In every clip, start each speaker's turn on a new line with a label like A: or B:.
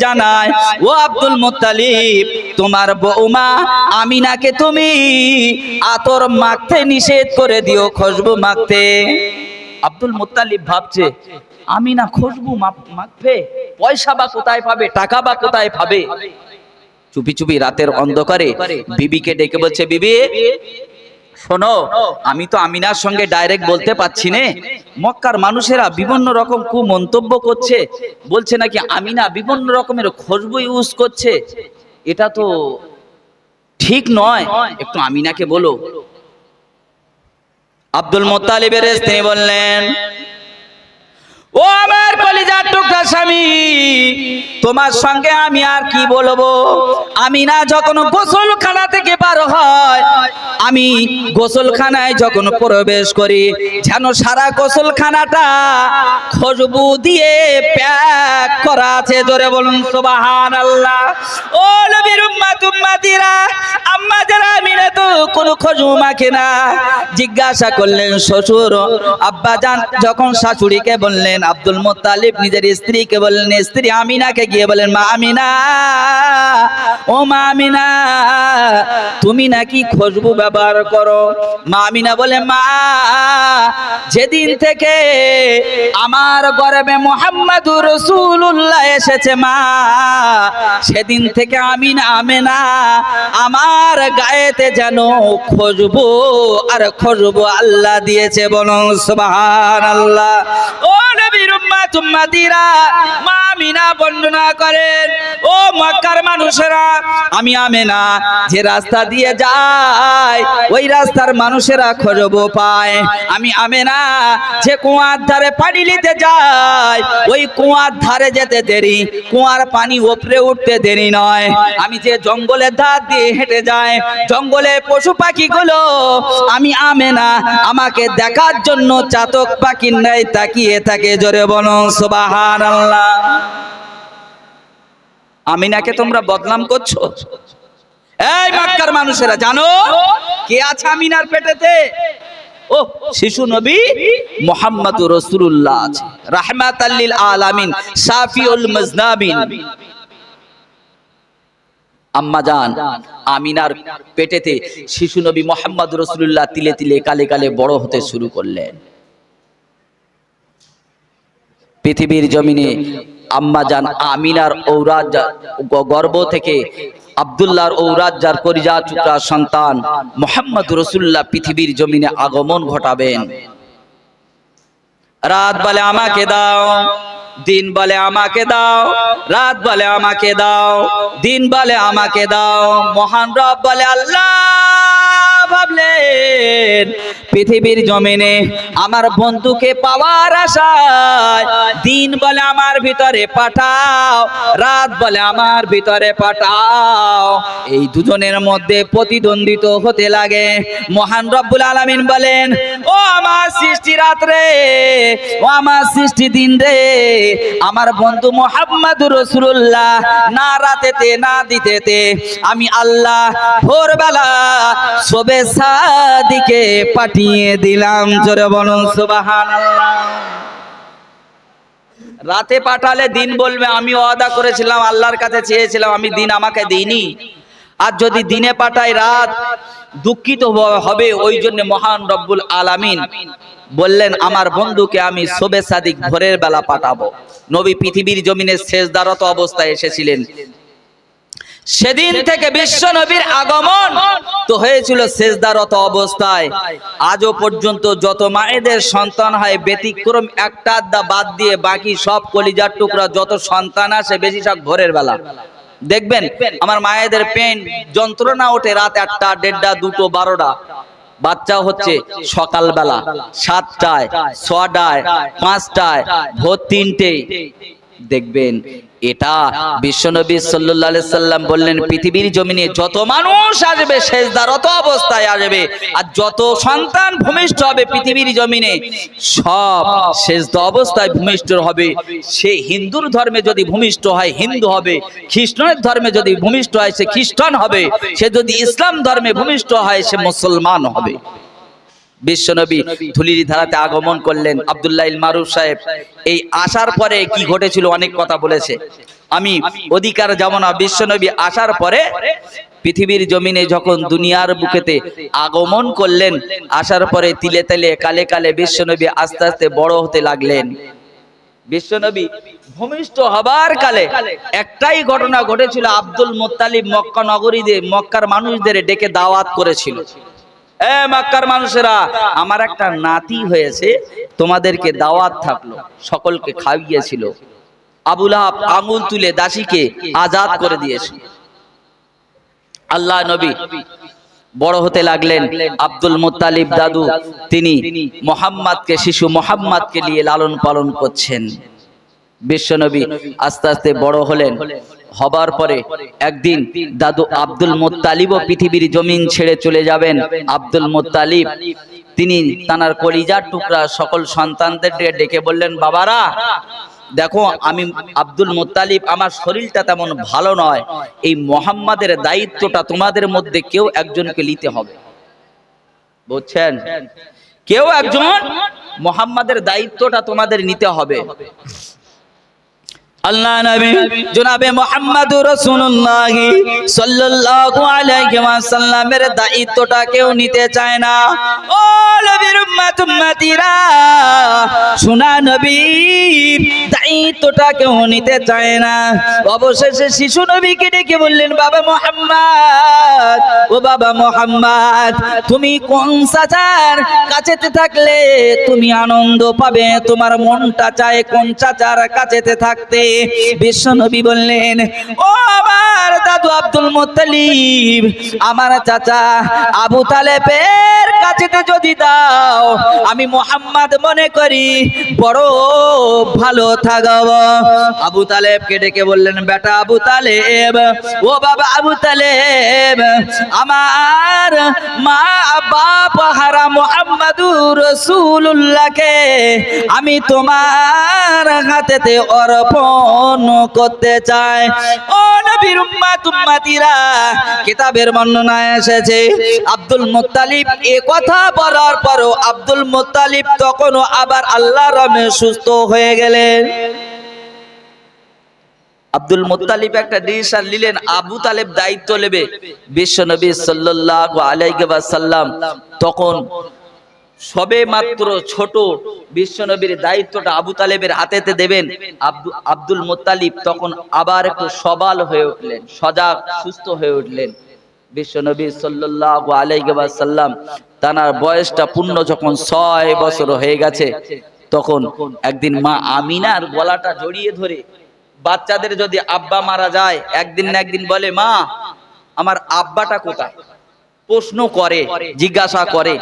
A: জানায়, ও Abdul Muttalib, তোমার বৌমা আমিনাকে তুমি আতর মাখতে নিষেধ করে দিও, খুশবু মাখতে। আব্দুল মুত্তালিব ভাবছে, আমিনা খুশবু মাখবে, পয়সা বা কোথায় পাবে, টাকা বা কোথায় পাবে। চুপি চুপি রাতের অন্ধকারে বিবিকে ডেকে বলছে, বিবি শোনো, আমি তো আমিনার সঙ্গে ডাইরেক্ট বলতে পারছি না, মক্কার মানুষেরা বিভিন্ন রকম কুমন্তব্য করছে, বলছে নাকি আমিনা বিভিন্ন রকমের খুশবু ইউজ করছে, এটা তো ঠিক নয়, একটু আমিনাকে বলো। আব্দুল মুত্তালিবের স্ত্রী বললেন, ও আমার কলিজার টুকরা স্বামী, তোমার সঙ্গে আমি আর কি বলবো। আমিনা যখন গোসলখানা থেকে বার হয়, আমি গোসলখানায় যখন প্রবেশ করি, যেন সারা গোসলখানাটা খুশবু দিয়ে প্যাক করা আছে। জোরে বলুন সুবহানাল্লাহ। ও নবীর উম্মত উম্মতিরা, আম্মা যারা আমিনা তো কোনো খুশবু মাখে না। জিজ্ঞাসা করলেন শ্বশুর আব্বা জান, যখন শাশুড়িকে বললেন, আব্দুল মুত্তালিব নিজের স্ত্রীকে বললেন, স্ত্রী আমিনাকে গিয়ে বলেন, মা আমিনা, ও মা আমিনা, তুমি নাকি খুশবু ব্যবহার করো। মা আমিনা বলে, মা, যেদিন থেকে আমার গর্ভে মুহাম্মাদুর রাসূলুল্লাহ এসেছে মা, সেদিন থেকে আমিনা আমার গায়েতে যেন খুশবু আর খুশবু আল্লাহ দিয়েছে। বলুন সুবহানাল্লাহ। ও নবীর উম্মত উম্মতিরা, মা আমিনা বর্ণনা করেন, ও মক্কার মানুষেরা, আমি আমিনা যে রাস্তা দিয়ে যায়, ওই রাস্তার মানুষেরা খুশবু পায়। আমি আমিনা যে কুয়ার ধারে পানি নিতে যায়, ওই কুয়ার ধারে যেতে দেরি, কুয়ার পানি উপরে উঠতে দেরি নয়। আমি যে জঙ্গলের ধার দিয়ে হেঁটে যাই, জঙ্গলে পশু পাখিগুলো আমি আমিনা আমাকে দেখার জন্য চাতক পাখির ন্যায় তাকিয়ে থাকে। জোরে বলুন সুবহানাল্লাহ। আমিনাকে তোমরা বদনাম করছো। এই মক্কার মানুষেরা, জানো কে আছে আমিনার পেটেতে? ও শিশু নবী মুহাম্মদুর রাসূলুল্লাহ আছে, রাহমাতাল লিল আলামিন, শাফিউল মুজনাবিন। আম্মা জান আমিনার পেটেতে শিশু নবী মুহাম্মদুর রাসূলুল্লাহ তিলে তিলে কালে কালে বড় হতে শুরু করলেন। পৃথিবীর জমিনে আম্মা জান আমিনার ঔরাদ গর্ভ থেকে আব্দুল্লাহর ঔরাদ যার কলিজা টুকরা সন্তান মুহাম্মদুর রাসূলুল্লাহ পৃথিবীর জমিনে আগমন ঘটাবেন। রাত বলে আমাকে দাও, দিন বলে আমাকে দাও, রাত বলে আমাকে দাও, দিন বলে আমাকে দাও। মহান রব বলে আল্লাহ ভাবলেন, পৃথিবীর জমিনে আমার বন্ধুকে পাওয়ার আশায় দিন বলে আমার ভিতরে পাঠাও, রাত বলে আমার ভিতরে পাঠাও। এই দুজনের মধ্যে প্রতিদ্বন্দ্বিত হতে লাগে। মহান রব্বুল আলামিন বলেন, ও আমার সৃষ্টি রাত রে, ও আমার সৃষ্টি দিন রে, আমার বন্ধু মুহাম্মদুর রাসূলুল্লাহ না রাতেতে না দিতেতে আমি আল্লাহ ভোরবেলা শবে সাদিকে পাঠিয়ে দিলাম। জোরে বলুন সুবহানাল্লাহ। রাতে পাঠালে দিন বলবে আমি ওয়াদা করেছিলাম, আল্লাহর কাছে চেয়েছিলাম, আমি দিন আমাকে দেইনি। আর যদি দিনে পাঠাই রাত দুঃখিত হবে। ওই জন্য মহান রব্বুল আলামিন বললেন, আমার বন্ধুকে আমি শবে সাদিক ভোরের বেলা পাঠাবো। নবী পৃথিবীর জমিনে সেজদারত অবস্থায় এসেছিলেন। সেদিন থেকে বিশ্ব নবীর আগমন তো হয়েছিল সেজদারত অবস্থায়। আজও পর্যন্ত যত মায়েদের সন্তান হয়, ব্যতিক্রম একটা বাদ দিয়ে বাকি সব কলিজার টুকরা যত সন্তান আসে বেশিরভাগ ভোরের বেলা। দেখবেন আমার মায়েদের পেন যন্ত্রণা ওঠে রাত 1টা, 1:30, 2টো, 12টা। বাচ্চা হচ্ছে সকালবেলা 7টায়, 6টায়, 5টায়, ভোর 3টেয়। দেখবেন এটা বিশ্বনবী সাল্লাল্লাহু আলাইহি সাল্লাম বললেন, পৃথিবীর জমিনে যত মানুষ আসবে সেজদারত অবস্থায় আসবে, আর যত সন্তান ভূমিষ্ঠ হবে পৃথিবীর জমিনে সব সেজদা অবস্থায় ভূমিষ্ঠ হবে। সে হিন্দুর ধর্মে যদি ভূমিষ্ঠ হয় হিন্দু হবে, খ্রিস্টানের ধর্মে যদি ভূমিষ্ঠ হয় সে খ্রিস্টান হবে, সে যদি ইসলাম ধর্মে ভূমিষ্ঠ হয় সে মুসলমান হবে। বিশ্বনবী ধুলির ধারাতে আগমন করলেন। আব্দুল্লাহ ইল মারুফ সাহেব এই আসার পরে কি ঘটেছিল অনেক কথা বলেছে, আমি অধিকার যাব না। বিশ্বনবী আসার পরে পৃথিবীর জমিনে যখন দুনিয়ার বুকেতে আগমন করলেন, আসার পরে তিলে তিলে কালে কালে বিশ্বনবী আস্তে আস্তে বড় হতে লাগলেন। বিশ্বনবী ভূমিষ্ঠ হবার কালে একটাই ঘটনা ঘটেছিল, আব্দুল মুত্তালিব মক্কা নগরীদের মক্কার মানুষদের ডেকে দাওয়াত করেছিল, এ মক্কার মানুষেরা আমার একটা নাতি হয়েছে, তোমাদেরকে দাওয়াত থাকলো। সকলকে খাইয়েছিল। আবু লাহাব আঙুল তুলে দাসীকে আজাদ করে দিয়েছে। আল্লাহ নবী বড় হতে লাগলেন। আব্দুল মুত্তালিব দাদু তিনি মুহাম্মাদকে, শিশু মুহাম্মাদকে নিয়ে লালন পালন করছেন। বিশ্বনবী আস্তে আস্তে বড় হলেন। হবার পরে একদিন দাদু আব্দুল মুত্তালিবও পৃথিবীর জমিন ছেড়ে চলে যাবেন। আব্দুল মুত্তালিব তিনি তার কলিজার টুকরা সকল সন্তানদের ডেকে বললেন, বাবারা দেখো, আমি আব্দুল মুত্তালিব, আমার শরীরটা তেমন ভালো নয়, এই মুহাম্মাদের দায়িত্বটা তোমাদের মধ্যে কেউ একজনকে নিতে হবে, বুঝছেন? কেউ একজন মুহাম্মাদের দায়িত্বটা তোমাদের নিতে হবে। আল্লাহ নবী জনাবে মুহাম্মদুর রাসূলুল্লাহ সাল্লাল্লাহু আলাইহি ওয়াসাল্লামের দায়িত্বটা কেউ নিতে চায় না। ও নবীর উম্মতিরা, সোনা নবীর দায়িত্বটা কেউ নিতে চায় না। অবশেষে শিশু নবীকে ডেকে বললেন, বাবা মুহাম্মদ, ও বাবা মুহাম্মদ, তুমি কোন চাচার কাছেতে থাকলে তুমি আনন্দ পাবে? তোমার মনটা চায় কোন চাচার কাছেতে থাকতে? বিশ্বনবী বললেন, ও আমার দাদু আব্দুল মুত্তালিব, আমার চাচা আবু তালেবের কাছেতে যদি দাও, আমি মুহাম্মদ মনে করি বড় ভালো থাকব। আবু তালেবকে ডেকে বললেন, বেটা আবু তালেব, ও বাবা আবু তালেব, আমার মা বাপ হারা মুহাম্মদুর রাসূলুল্লাহকে আমি তোমার হাতেতে অর্পণ করতে চাই। ও নবীর উম্মতিরা, কিতাবের বর্ণনায় এসেছে আব্দুল মুত্তালিব এ কথা বলার পরও আব্দুল মুত্তালিব তখনও আবার আল্লাহর রহমে সুস্থ হয়ে গেলেন। আব্দুল মুত্তালিব একটা ডিসিশন নিলেন, আবু তালেব দায়িত্ব নেবে। বিশ্বনবী সাল্লাল্লাহু আলাইহি ওয়াসাল্লাম তখন সবে মাত্র ছোট, বিশ্বনবীর দায়িত্বটা আবু তালেবের হাতেতে দেবেন। আব্দুল মুত্তালিব তখন আবার একটু সবল হয়ে উঠলেন, সজাগ সুস্থ হয়ে উঠলেন। বিশ্বনবী সাল্লাল্লাহু আলাইহি ওয়াসাল্লাম তার বয়সটা পূর্ণ যখন 6 বছর হয়ে গেছে, তখন একদিন মা আমিনার গলাটা জড়িয়ে ধরে, বাচ্চাদের যদি আব্বা মারা যায় একদিন না একদিন বলে, মা আমার আব্বাটা কোথায়, প্রশ্ন করে, জিজ্ঞাসা করে।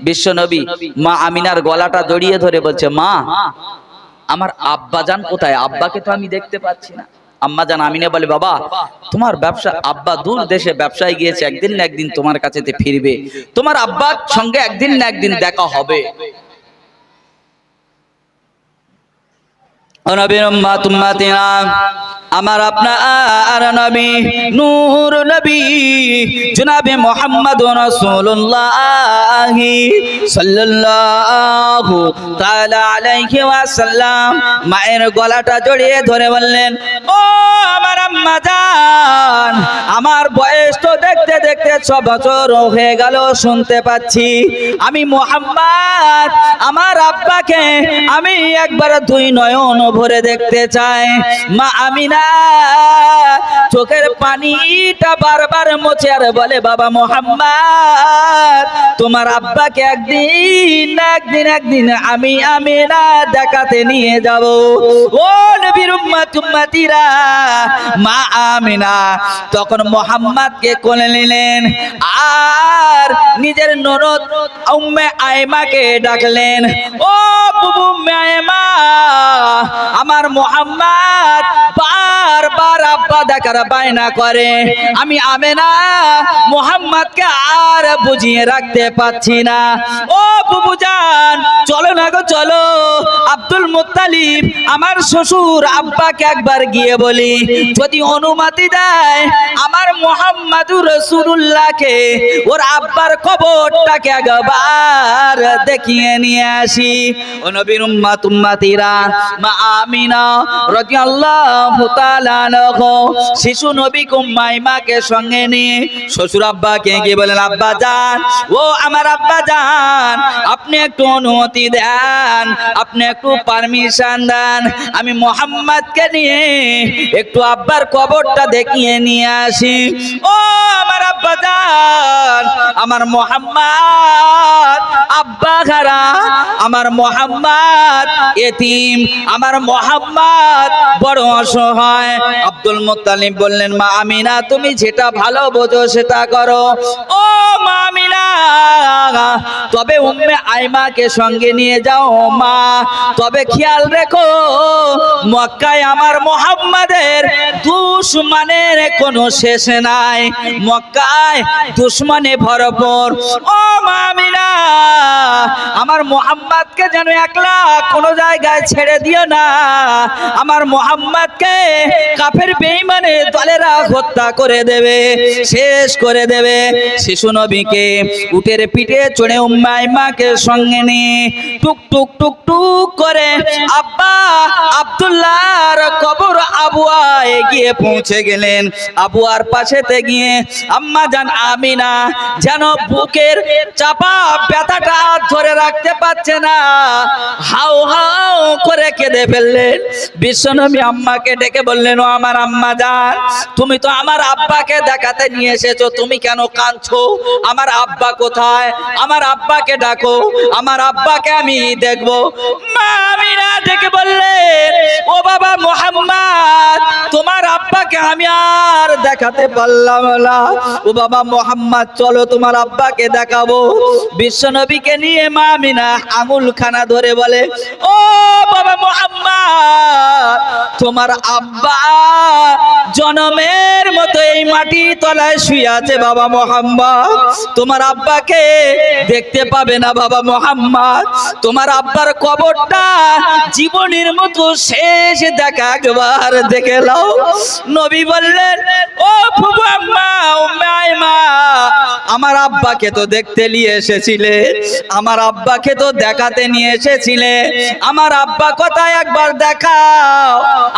A: বিশ্বনবী মা আমিনার গলাটা জড়িয়ে ধরে বলছে, মা আমার আব্বা জান কোথায়? আব্বাকে তো আমি দেখতে পাচ্ছি না। আম্মা জান আমিনা বলে, বাবা তোমার ব্যবসা, আব্বা দূর দেশে ব্যবসায় গিয়েছে, একদিন না একদিন তোমার কাছেতে ফিরবে, তোমার আব্বার সঙ্গে একদিন না একদিন দেখা হবে। নবীর উম্মতিরা, আমার আপনার নবী নূর নবী জনাবে মুহাম্মদুর রাসূলুল্লাহ সাল্লাল্লাহু তাআলা আলাইহি ওয়াসাল্লাম মায়ের গলাটা জড়িয়ে ধরে বললেন, ও আমার আম্মা জান, আমার বয়স তো দেখতে দেখতে 6 বছর হয়ে গেল, শুনতে পাচ্ছি আমি মুহাম্মদ আমার আব্বাকে আমি একবার 2 নয়ন ভরে দেখতে চাই। মা আমিনা চোখের পানিটা বারবার মুছে আর বলে, বাবা মুহাম্মদ তোমার আব্বাকে একদিন আমি আমিনা দেখাতে নিয়ে যাব। ও নবীর উম্মতিরা, মা আমিনা তখন মুহাম্মদকে কোলে নিলেন আর নিজের ননদ উম্মে আয়মাকে ডাকলেন, ও বুবু উম্মে আয়মা, আমার মুহাম্মদ বারবার আব্বা দেখার বায়না করে। আমি আমেনা মুহাম্মদকে আর বুঝিয়ে রাখতে পারছি না। ও বুবুজান চলো না গো চলো, আব্দুল মুত্তালিব আমার শ্বশুর আব্বাকে একবার গিয়ে বলি, যদি অনুমতি দেয় আমার মুহাম্মাদুর রাসূলুল্লাহকে ওর আব্বার কবরটাকে একবার দেখিয়ে নিয়ে আসি। ও নবীর উম্মতিরা, মা আমিনা রাদিয়াল্লাহু তাআলা আনহা শিশু নবী উম্মাইমাকে সঙ্গে নিয়ে শ্বশুর আব্বাকে গিয়ে বলেন, আব্বা জান, ও আমার আব্বা জান, আপনি একটু অনুমতি দেন, আপনি একটু পারমিশন দেন, আমি মুহাম্মদকে নিয়ে একটু আব্বার কবরটা দেখিয়ে নিয়ে আসি। ও আমার আব্বা জান, আমার মুহাম্মদ আব্বা খারা, আমার মুহাম্মদ এতিম, আমার মুহাম্মদ বড় অসহায়। আব্দুল মুত্তালিব বললেন, মা আমিনা তুমি যেটা ভালো বোঝো সেটা করো। ও মা আমিনা, তবে উম্মে আইমাকে সঙ্গে নিয়ে যাও মা, তবে খেয়াল রেখো মক্কায় আমার মুহাম্মাদের দুশমনের কোনো শেষ নাই, মক্কায় দুশমনে ভরপুর। ও মা আমিনা, আমার মুহাম্মাদকে যেন একলা কোনো জায়গায় ছেড়ে দিও না, আমার মুহাম্মাদকে কাফের বেঈমানে দলেরা হত্যা করে দেবে, শেষ করে দেবে। শিশু নবীকে উটের পিঠে চড়ে উম্মে আইমাকে সঙ্গে নিয়ে টুক টুক টুক টুক করে আব্বা আব্দুল্লাহর কবর আবুয়ায় গিয়ে পৌঁছে গেলেন। আবুয়ার পাশেতে গিয়ে আম্মা জান আমিনা যেন বুকের চাপা ব্যথাটা ধরে রাখতে পারছে না, হাউ হাউ করে কেঁদে ফেললেন। বিশ্বনবী আম্মাকে ডেকে বললেন, ও আমার আম্মা জান, তুমি তো আমার আব্বাকে দেখাতে নিয়ে এসেছো, তুমি কেন কাঁদছো? আমার আব্বা কোথায়? আমার আব্বাকে ডাকো, আমার আব্বাকে আমি দেখবো। মা আমিনা ডেকে বললেন, ও বাবা মুহাম্মদ, তোমার আব্বাকে আমি আর দেখাতে পারলাম না। ও বাবা মুহাম্মদ, চলো তোমার আব্বাকে দেখাবো। বিশ্বনবীকে নিয়ে মা আমিনা আঙুলখানা ধরে বলে, ও বাবা মুহাম্মদ, তোমার আব্বা জনমের মতো এই মাটি তলায় শুয়ে আছে বাবা মুহাম্মদ, তোমার আব্বাকে দেখতে পাবে না বাবা মুহাম্মদ, তোমার আব্বার কবরটা জীবনের মতো শেষ দেখা একবার দেখে নাও। নবী বললেন, ও ফুফু আম্মা উম্মে আইমা, আমার আব্বাকে তো দেখতে নিয়ে এসেছিলে, আমার আব্বাকে তো দেখাতে নিয়ে এসেছিলে, আমার আব্বা কোথায় একবার দেখাও,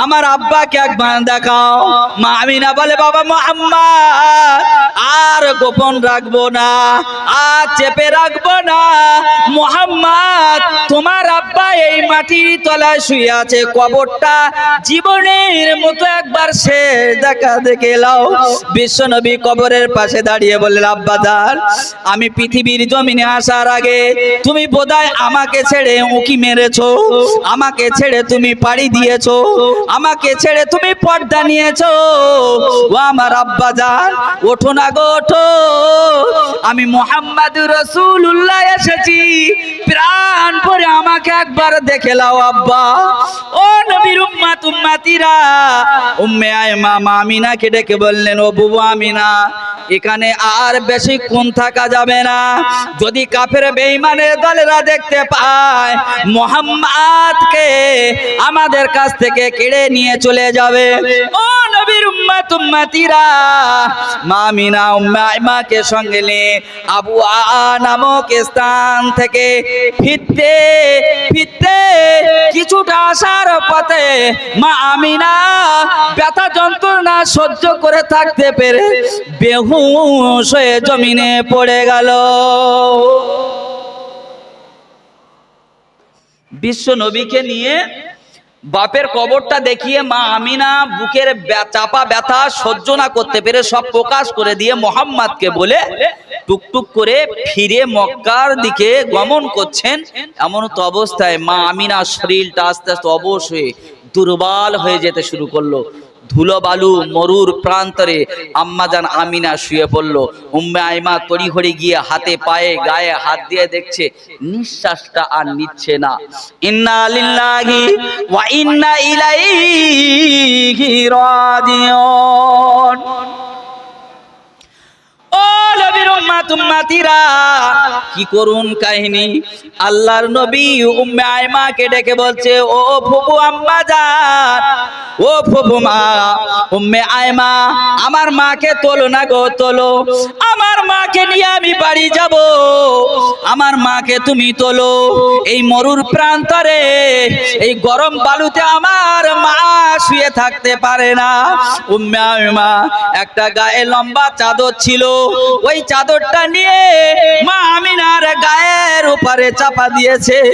A: আমার আব্বাকে একবার দেখাও। মা আমিনা বলে, বাবা মুহাম্মদ আর গোপন রাখবো না, আর চেপে রাখবো না, মুহাম্মদ তোমার আব্বা এই মাটির তলায় শুয়ে আছে, কবরটা জীবনের মতো একবার সে দেখা দেখে লাও। বিশ্বনবী কবরের পাশে দাঁড়িয়ে বললেন, আব্বা জান, আমি পৃথিবীর জমিনে আসার আগে তুমি বোধহয় আমাকে ছেড়ে উঁকি মেরেছো, আমাকে ছেড়ে তুমি পাড়ি দিয়েছো, আমাকে ছেড়ে তুমি পর্দা নিয়েছো। ও আমার আব্বা জান, ওঠো না গো ওঠো, আমি মুহাম্মাদুর রাসূলুল্লাহ এসেছি, প্রাণ ভরে আমাকে একবার দেখে লাও আব্বা। ও নবীর উম্মতিরা, উম্মে আইমা মা আমিনাকে ডেকে বললেন, ও বুবু আমিনা, এখানে আর বেশিক্ষণ থাকা যাবে না, যদি কাফের বেঈমানের দলেরা দেখতে পায় মুহাম্মদকে আমাদের কাছ থেকে কেড়ে নিয়ে চলে যাবে। ও নবীর উম্মতিরা, মা আমিনা উম্মে আইমাকে সঙ্গে নিয়ে আবুয়া নামক স্থান থেকে ফিরতে ফিরতে কিছুটা আসার পথে মা আমিনা ব্যথা যন্ত্রণা সহ্য করে থাকতে পেরে বেহুশ হয়ে জমিনে পড়ে গেল। বিশ্ব নবীকে নিয়ে বাপের কবরটা দেখিয়ে মা আমিনা বুকের চাপা ব্যথা সহ্য না করতে পেরে সব প্রকাশ করে দিয়ে মুহাম্মদকে বলে টুকটুক করে ফিরে মক্কার দিকে গমন করছেন। এমন তো অবস্থায় মা আমিনার শরীরটা আস্তে আস্তে অবশ হয়ে দুর্বল হয়ে যেতে শুরু করলো। ধুলো বালু মরুর প্রান্তরে আম্মাজান আমিনা শুয়ে পড়ল। উম্মে আইমা তড়িঘড়ি গিয়ে হাতে পায়ে গায়ে হাত দিয়ে দেখছে নিঃশ্বাসটা আর নিচ্ছে না। ইন্না লিল্লাহি ওয়া ইন্না ইলাইহি রাজিউন। ও নবীর উম্মত উম্মতিরা, কি করুন কাহিনী। আল্লাহর নবী উম্মে আইমাকে ডেকে বলছে, ও ফুফু আম্মা জান, ও ফুফু মা, উম্মে আইমা, আমার মাকে তোলো না গো, তোলো। আমার মাকে নিয়ে আমি বাড়ি যাব, আমার মাকে তুমি তোলো। এই মরুর প্রান্তরে এই গরম বালুতে আমার মা শুয়ে থাকতে পারে না। উম্মে আইমা একটা গায়ে লম্বা চাদর ছিল, ওই চাদরটা নিয়ে মা আমিনার গায়ের উপরে চাপা দিয়েছে।